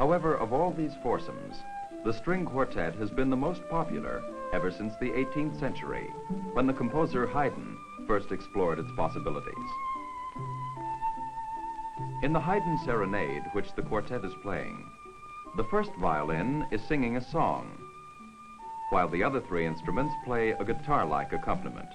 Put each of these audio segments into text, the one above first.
However, of all these foursomes, the string quartet has been the most popular ever since the 18th century, when the composer Haydn first explored its possibilities. In the Haydn Serenade, which the quartet is playing, the first violin is singing a song, while the other three instruments play a guitar-like accompaniment.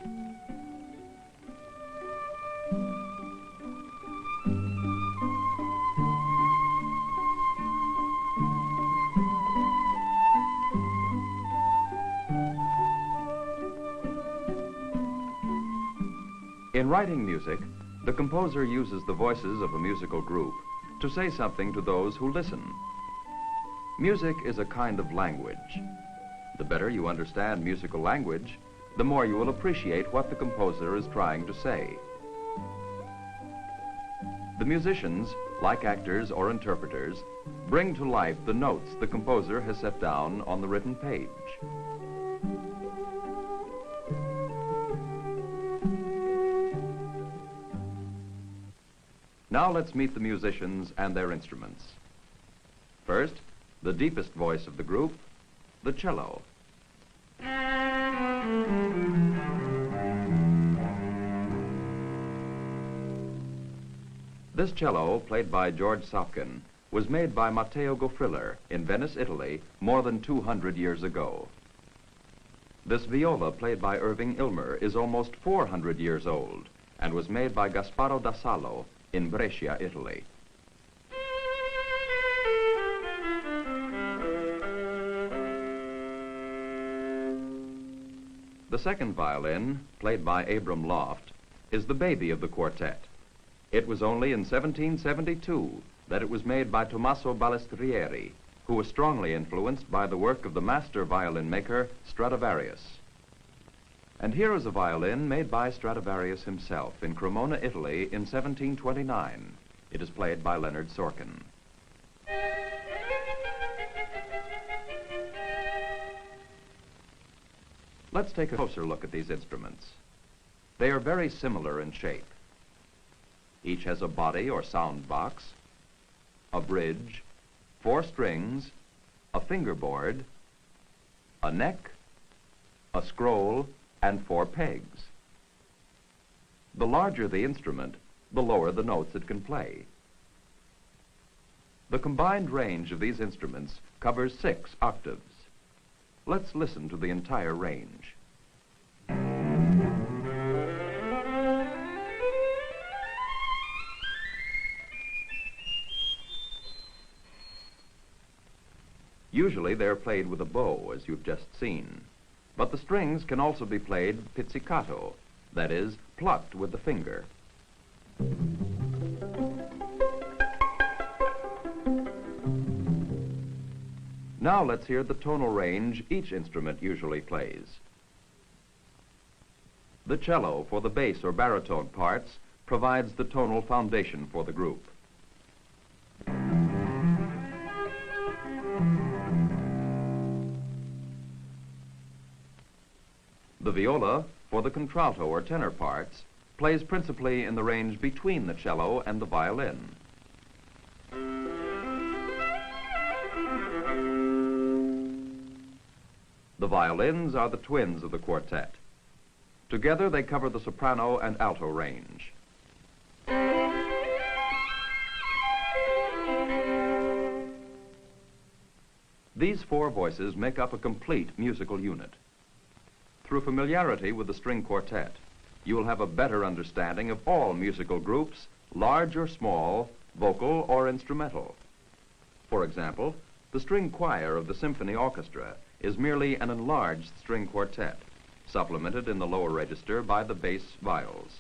In writing music, the composer uses the voices of a musical group to say something to those who listen. Music is a kind of language. The better you understand musical language, the more you will appreciate what the composer is trying to say. The musicians, like actors or interpreters, bring to life the notes the composer has set down on the written page. Now let's meet the musicians and their instruments. First, the deepest voice of the group, the cello. This cello, played by George Sopkin, was made by Matteo Gofriller in Venice, Italy, more than 200 years ago. This viola, played by Irving Ilmer, is almost 400 years old and was made by Gasparo da Salo in Brescia, Italy. The second violin, played by Abram Loft, is the baby of the quartet. It was only in 1772 that it was made by Tommaso Balestrieri, who was strongly influenced by the work of the master violin maker Stradivarius. And here is a violin made by Stradivarius himself in Cremona, Italy in 1729. It is played by Leonard Sorkin. Let's take a closer look at these instruments. They are very similar in shape. Each has a body or sound box, a bridge, 4 strings, a fingerboard, a neck, a scroll, and 4 pegs. The larger the instrument, the lower the notes it can play. The combined range of these instruments covers 6 octaves. Let's listen to the entire range. Usually they're played with a bow, as you've just seen. But the strings can also be played pizzicato, that is, plucked with the finger. Now let's hear the tonal range each instrument usually plays. The cello, for the bass or baritone parts, provides the tonal foundation for the group. The viola, for the contralto or tenor parts, plays principally in the range between the cello and the violin. The violins are the twins of the quartet. Together they cover the soprano and alto range. These 4 voices make up a complete musical unit. Through familiarity with the string quartet, you will have a better understanding of all musical groups, large or small, vocal or instrumental. For example, the string choir of the symphony orchestra is merely an enlarged string quartet, supplemented in the lower register by the bass viols.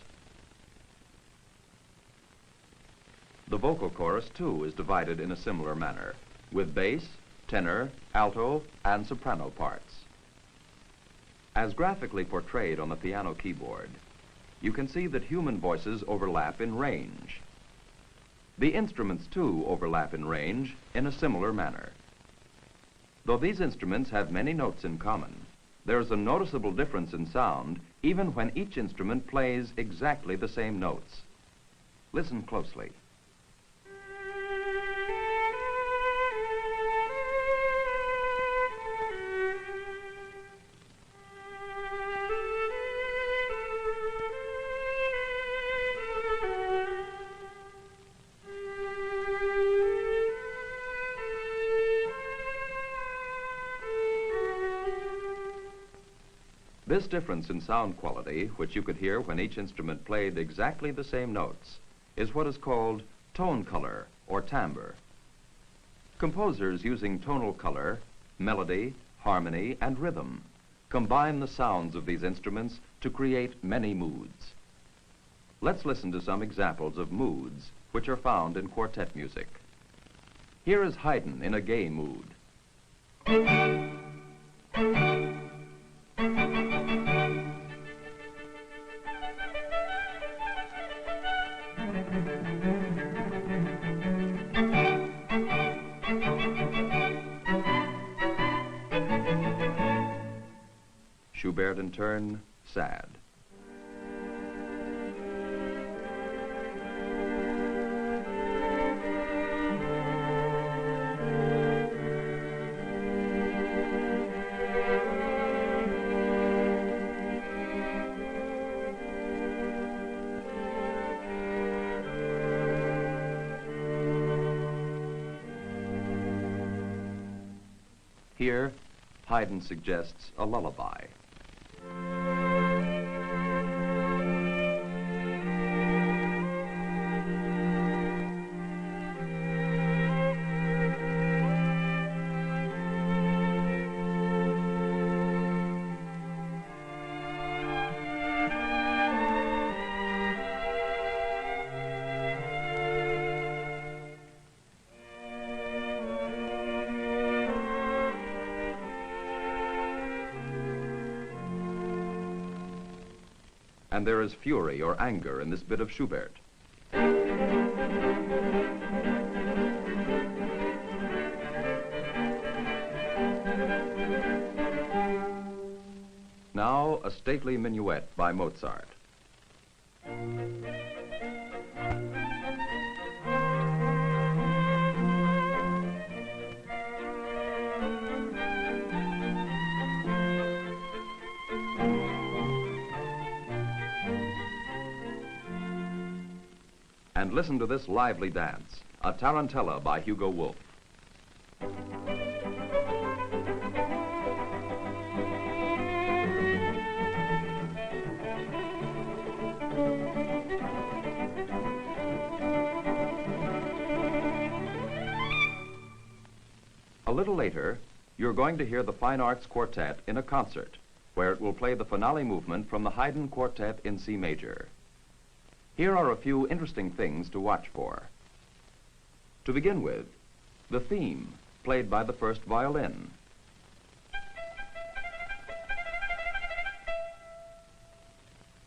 The vocal chorus, too, is divided in a similar manner, with bass, tenor, alto, and soprano parts. As graphically portrayed on the piano keyboard, you can see that human voices overlap in range. The instruments, too, overlap in range in a similar manner. Though these instruments have many notes in common, there is a noticeable difference in sound even when each instrument plays exactly the same notes. Listen closely. This difference in sound quality, which you could hear when each instrument played exactly the same notes, is what is called tone color or timbre. Composers using tonal color, melody, harmony, and rhythm combine the sounds of these instruments to create many moods. Let's listen to some examples of moods which are found in quartet music. Here is Haydn in a gay mood. Schubert in turn, sad. Here, Haydn suggests a lullaby. And there is fury or anger in this bit of Schubert. Now, a stately minuet by Mozart. And listen to this lively dance, a tarantella by Hugo Wolf. A little later, you're going to hear the Fine Arts Quartet in a concert, where it will play the finale movement from the Haydn Quartet in C major. Here are a few interesting things to watch for. To begin with, the theme, played by the first violin.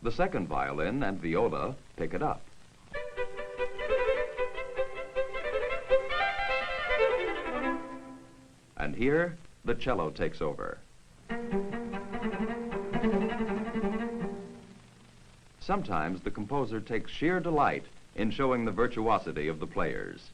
The second violin and viola pick it up. And here, the cello takes over. Sometimes the composer takes sheer delight in showing the virtuosity of the players.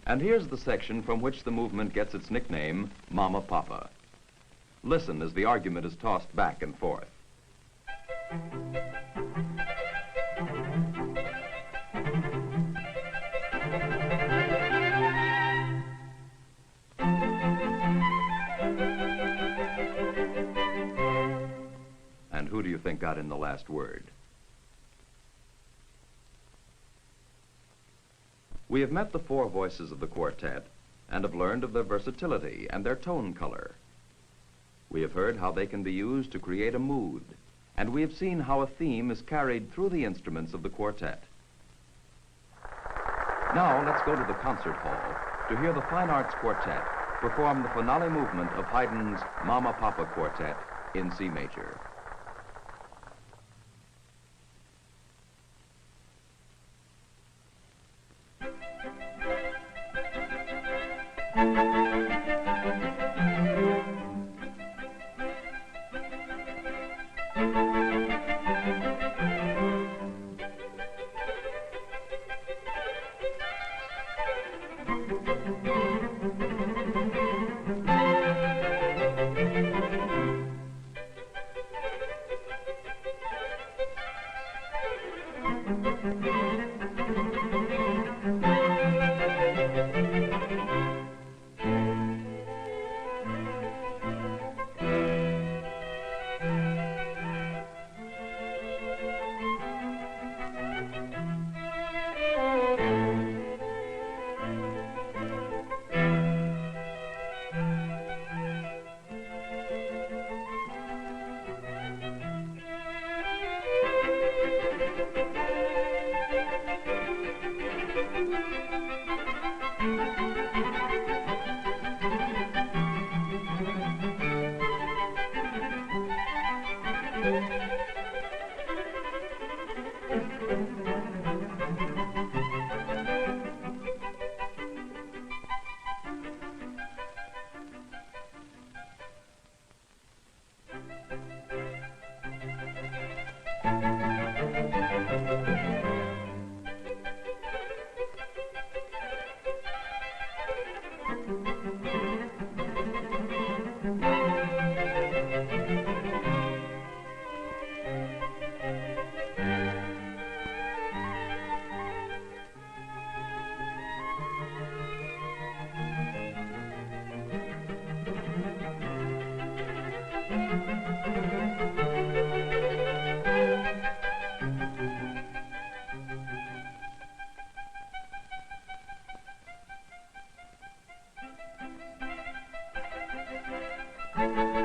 And here's the section from which the movement gets its nickname, Mama Papa. Listen as the argument is tossed back and forth. And who do you think got in the last word? We have met the four voices of the quartet and have learned of their versatility and their tone color. We have heard how they can be used to create a mood, and we have seen how a theme is carried through the instruments of the quartet. Now let's go to the concert hall to hear the Fine Arts Quartet perform the finale movement of Haydn's Mama Papa Quartet in C major. Thank you.